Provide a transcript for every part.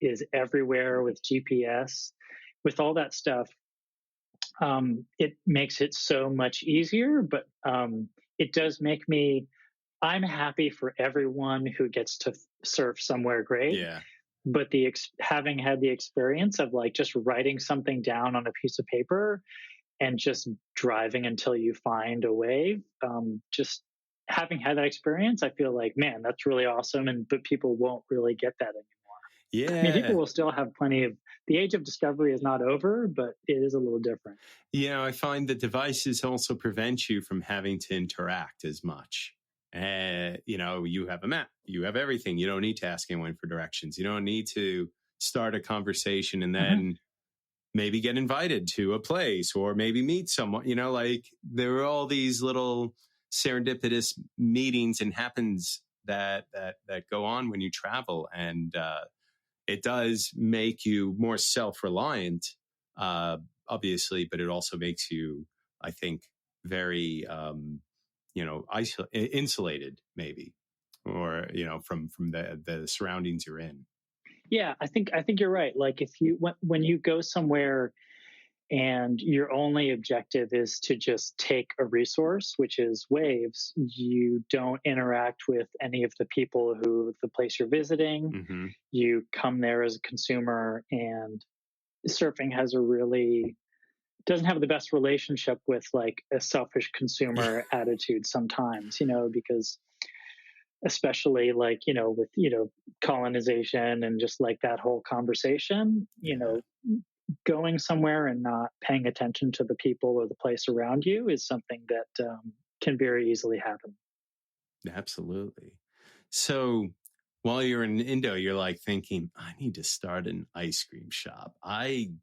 is everywhere with GPS, with all that stuff. It makes it so much easier, but it does make me, I'm happy for everyone who gets to surf somewhere great. Yeah. But having had the experience of like just writing something down on a piece of paper and just driving until you find a wave, just having had that experience, I feel like, man, that's really awesome. But people won't really get that anymore. Yeah. I mean, people will still have plenty of, the age of discovery is not over, but it is a little different. I find that devices also prevent you from having to interact as much. You have a map, you have everything. You don't need to ask anyone for directions. You don't need to start a conversation and then maybe get invited to a place or maybe meet someone. Like there are all these little serendipitous meetings and happens that go on when you travel, and it does make you more self-reliant, obviously, but it also makes you, I think, very, insulated, maybe, or from the surroundings you're in. Yeah, I think you're right. Like if when you go somewhere and your only objective is to just take a resource, which is waves, you don't interact with any of the people who the place you're visiting. Mm-hmm. You come there as a consumer, and surfing doesn't have the best relationship with like a selfish consumer attitude sometimes, because especially like, with, colonization and just like that whole conversation, going somewhere and not paying attention to the people or the place around you is something that can very easily happen. Absolutely. So while you're in Indo, you're like thinking, I need to start an ice cream shop.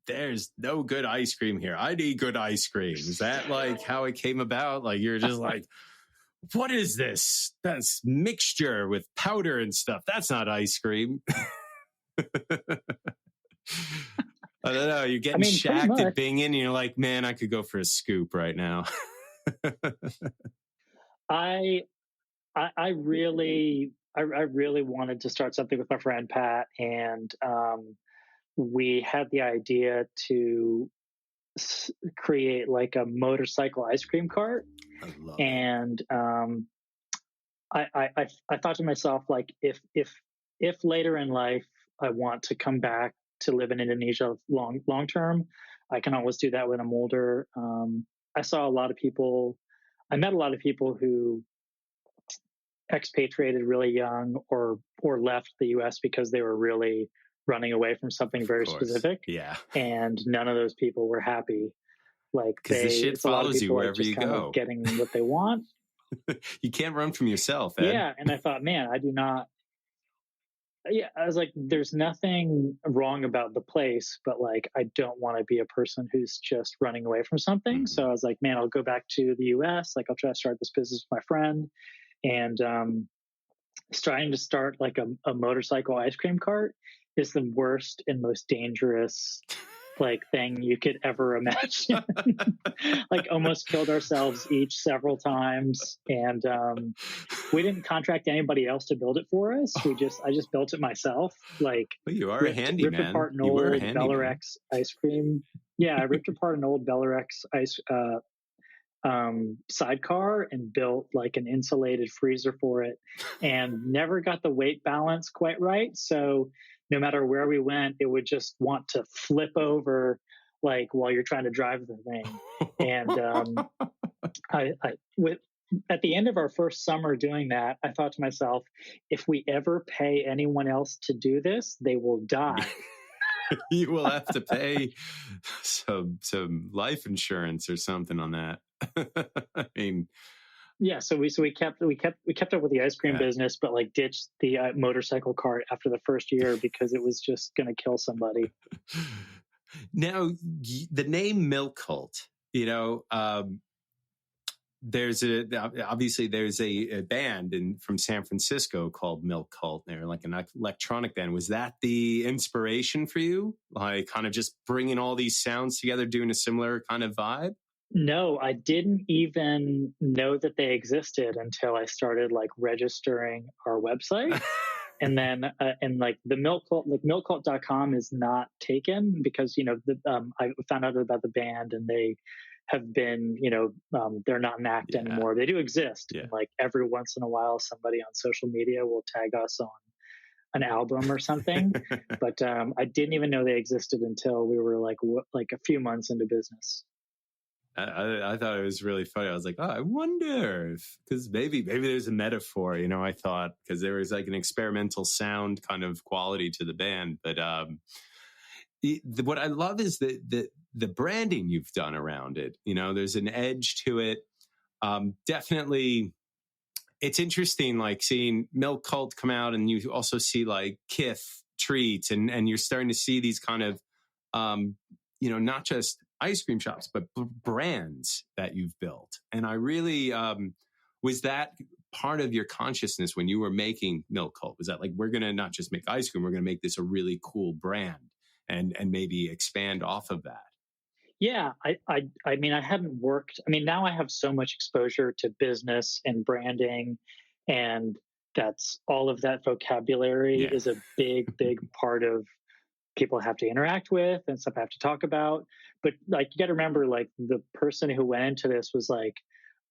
There's no good ice cream here. I need good ice cream. Is that like how it came about? Like you're just like, what is this? That's mixture with powder and stuff. That's not ice cream. I don't know. You're getting shacked at being in, and you're like, man, I could go for a scoop right now. I really wanted to start something with my friend Pat, and we had the idea to create like a motorcycle ice cream cart. I love it. I thought to myself, like, if later in life I want to come back to live in Indonesia long term, I can always do that when I'm older. I met a lot of people who expatriated really young or left the US because they were really running away from something very specific. Yeah. And none of those people were happy. Like, because the shit follows you wherever you go. Getting what they want. You can't run from yourself, Ed. Yeah. And I thought, man, I do not. Yeah. I was like, there's nothing wrong about the place, but like, I don't want to be a person who's just running away from something. Mm-hmm. So I was like, man, I'll go back to the US. Like, I'll try to start this business with my friend. And trying to start like a motorcycle ice cream cart is the worst and most dangerous like thing you could ever imagine. Like, almost killed ourselves each several times, and we didn't contract anybody else to build it for us. I just built it myself. Like, well, you are a handyman. Ripped apart an old Bellarex ice cream. Yeah, I ripped apart an old Bellarex ice sidecar and built like an insulated freezer for it, and never got the weight balance quite right. So no matter where we went, it would just want to flip over like while you're trying to drive the thing. And at the end of our first summer doing that, I thought to myself, if we ever pay anyone else to do this, they will die. You will have to pay some life insurance or something on that. I mean, yeah. So we kept up with the ice cream business, but like ditched the motorcycle cart after the first year because it was just going to kill somebody. Now, the name Milk Cult, there's a band from San Francisco called Milk Cult. They're like an electronic band. Was that the inspiration for you? Like kind of just bringing all these sounds together, doing a similar kind of vibe? No, I didn't even know that they existed until I started like registering our website. And then, and like the milk cult, like milkcult.com is not taken because, I found out about the band and they have been, they're not an act anymore. They do exist. Yeah. And like every once in a while, somebody on social media will tag us on an album or something. But I didn't even know they existed until we were like a few months into business. I thought it was really funny. I was like, oh, I wonder if, because maybe there's a metaphor, I thought, because there was like an experimental sound kind of quality to the band. But what I love is the branding you've done around it. There's an edge to it. Definitely, it's interesting, like seeing Milk Cult come out, and you also see like Kith treats, and you're starting to see these kind of, not just ice cream shops, but brands that you've built. And I really, was that part of your consciousness when you were making Milk Cult? Was that like, we're going to not just make ice cream, we're going to make this a really cool brand and maybe expand off of that? Yeah, I mean, I hadn't worked. I mean, now I have so much exposure to business and branding, and that's all of that vocabulary is a big part of people have to interact with and stuff I have to talk about. But like, you got to remember, like the person who went into this was like,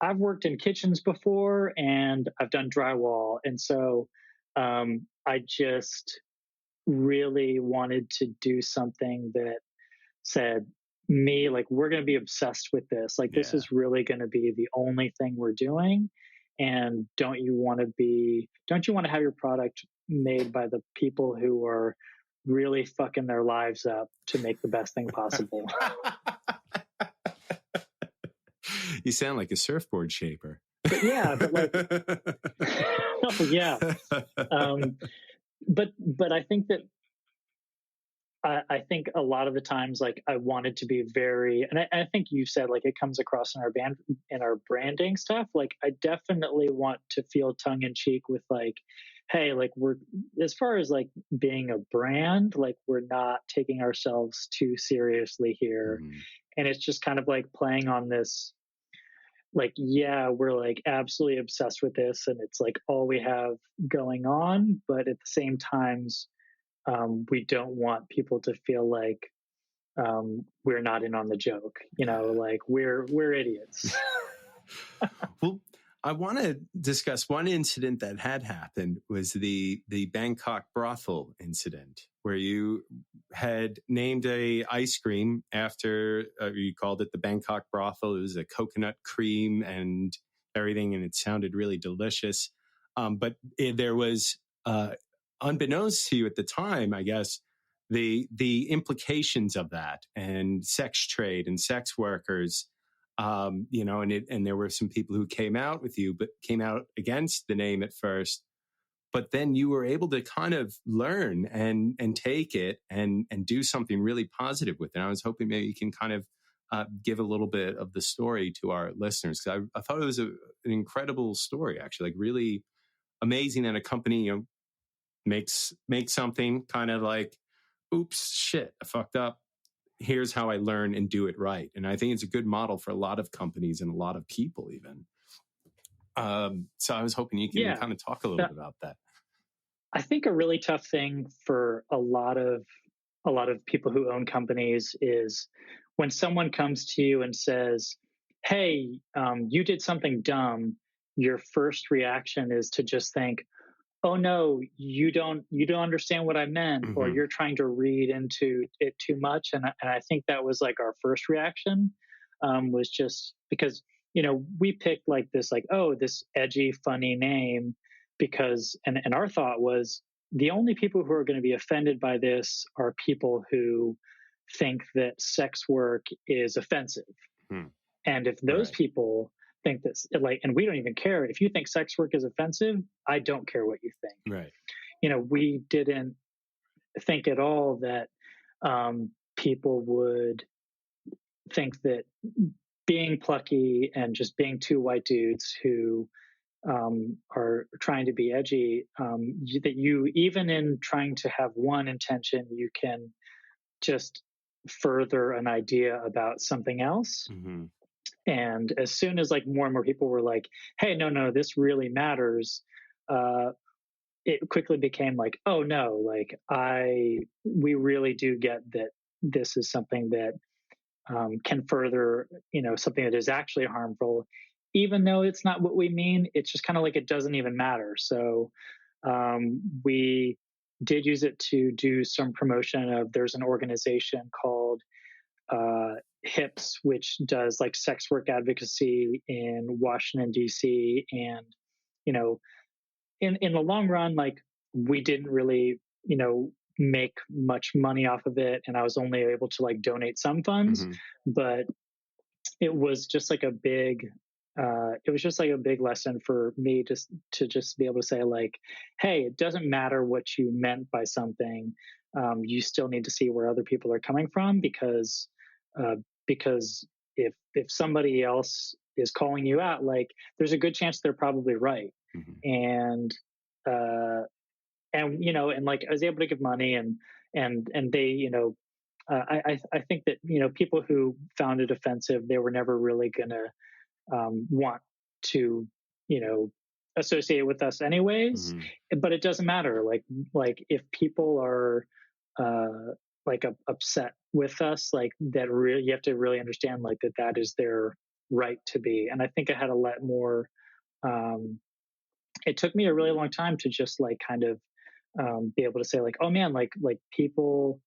I've worked in kitchens before and I've done drywall. And so I just really wanted to do something that said, like, we're going to be obsessed with this. Like, this is really going to be the only thing we're doing. And don't you want to have your product made by the people who are really fucking their lives up to make the best thing possible? You sound like a surfboard shaper. But yeah, but like, yeah. But I think that, I think a lot of the times, like, I wanted to be very, and I think you said, like, it comes across in our branding stuff. Like, I definitely want to feel tongue in cheek with like, hey, like, we're, as far as like being a brand, like, we're not taking ourselves too seriously here. Mm-hmm. And it's just kind of like playing on this, like, yeah, we're like absolutely obsessed with this and it's like all we have going on. But at the same times, we don't want people to feel like we're not in on the joke, like we're idiots. Well, I want to discuss one incident that had happened was the Bangkok brothel incident, where you had named a ice cream after, you called it the Bangkok brothel. It was a coconut cream and everything, and it sounded really delicious. But there was, unbeknownst to you at the time, I guess, the implications of that and sex trade and sex workers, and there were some people who came out with you, but came out against the name at first. But then you were able to kind of learn and take it and do something really positive with it. And I was hoping maybe you can kind of give a little bit of the story to our listeners, because I thought it was an incredible story, actually, like really amazing that a company, makes something kind of like, oops, shit, I fucked up. Here's how I learn and do it right. And I think it's a good model for a lot of companies and a lot of people even. So I was hoping you can kind of talk a little bit about that. I think a really tough thing for a lot of people who own companies is when someone comes to you and says, hey, you did something dumb, your first reaction is to just think, oh no, you don't understand what I meant, mm-hmm. or you're trying to read into it too much. And I think that was like our first reaction, was just because, we picked like this, like, oh, this edgy, funny name because, and our thought was the only people who are going to be offended by this are people who think that sex work is offensive. Hmm. And if those people think this, like, and we don't even care if you think sex work is offensive, I don't care what you think. Right. We didn't think at all that people would think that being plucky and just being two white dudes who are trying to be edgy, that you, even in trying to have one intention, you can just further an idea about something else. Mm-hmm. And as soon as like more and more people were like, hey, no, this really matters, it quickly became like, oh no, like we really do get that this is something that can further, something that is actually harmful, even though it's not what we mean. It's just kind of like it doesn't even matter. So we did use it to do some promotion of, there's an organization called HIPS, which does like sex work advocacy in Washington, D.C. And, you know, in the long run, like we didn't really, make much money off of it. And I was only able to like donate some funds, but it was just like a big, it was just like a big lesson for me to just be able to say like, hey, it doesn't matter what you meant by something. You still need to see where other people are coming from, because if somebody else is calling you out, like there's a good chance they're probably right. And and like I was able to give money, and they, I think that, people who found it offensive, they were never really gonna want to, associate with us anyways. But it doesn't matter. Like if people are like upset with us, like that, really you have to really understand like that is their right to be. And I think I had a lot more. It took me a really long time to just like kind of be able to say like, oh man, like people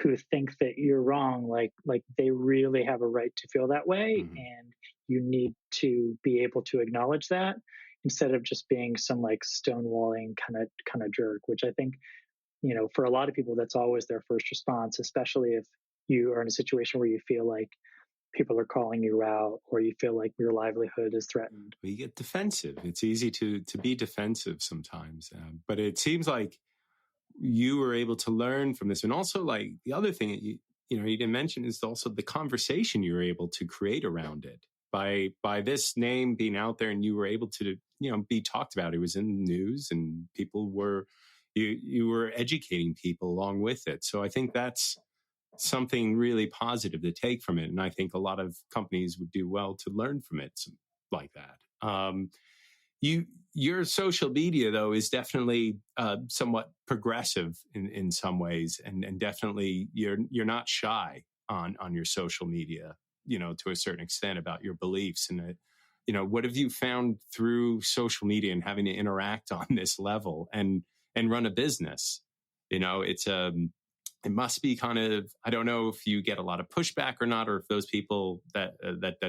who think that you're wrong, like they really have a right to feel that way. And you need to be able to acknowledge that, instead of just being some like stonewalling kind of jerk, which I think, for a lot of people, that's always their first response, especially if you are in a situation where you feel like people are calling you out, or you feel like your livelihood is threatened. Well, you get defensive. It's easy to be defensive sometimes, but it seems like you were able to learn from this. And also, like, the other thing that you didn't mention is also the conversation you were able to create around it by this name being out there, and you were able to be talked about. It was in the news, and people were you were educating people along with it. So I think that's something really positive to take from it, and I think a lot of companies would do well to learn from it like that. Your social media, though, is definitely somewhat progressive in some ways, and definitely you're not shy on your social media, to a certain extent, about your beliefs. And what have you found through social media and having to interact on this level and run a business? It must be kind of, I don't know if you get a lot of pushback or not, or if those people that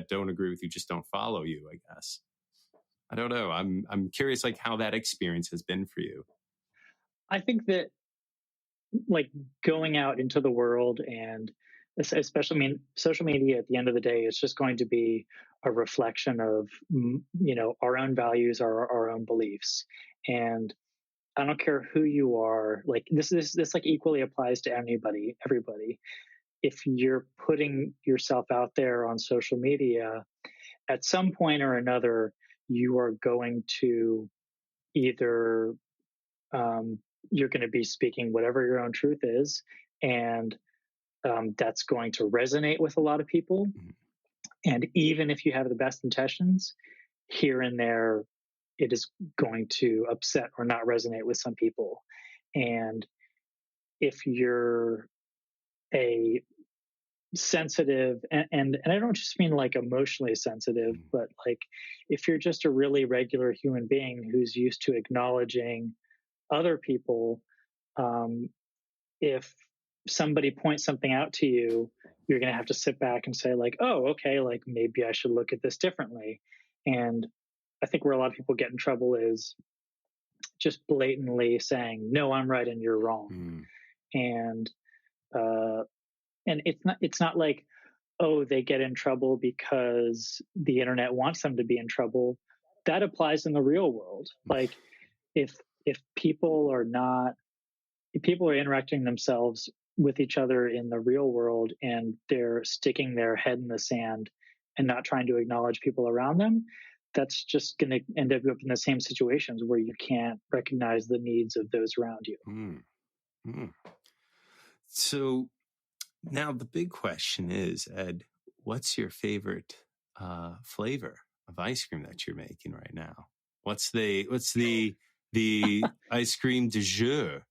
don't agree with you just don't follow you, I guess. I don't know. I'm curious, like, how that experience has been for you. I think that, like, going out into the world, and especially, I mean, social media at the end of the day is just going to be a reflection of, our own values, our own beliefs. And I don't care who you are, like this like equally applies to everybody. If you're putting yourself out there on social media, at some point or another, you are going to either you're going to be speaking whatever your own truth is, and that's going to resonate with a lot of people. And even if you have the best intentions, here and there, it is going to upset or not resonate with some people. And if you're a sensitive, and I don't just mean like emotionally sensitive, but like if you're just a really regular human being who's used to acknowledging other people, if somebody points something out to you, you're going to have to sit back and say like, oh, okay, like maybe I should look at this differently. And I think where a lot of people get in trouble is just blatantly saying, no, I'm right and you're wrong. And it's not like, oh, they get in trouble because the internet wants them to be in trouble. That applies in the real world. Like if people are interacting themselves with each other in the real world, and they're sticking their head in the sand and not trying to acknowledge people around them, that's just going to end up in the same situations where you can't recognize the needs of those around you. So now the big question is, Ed, what's your favorite flavor of ice cream that you're making right now? What's the the ice cream de jour.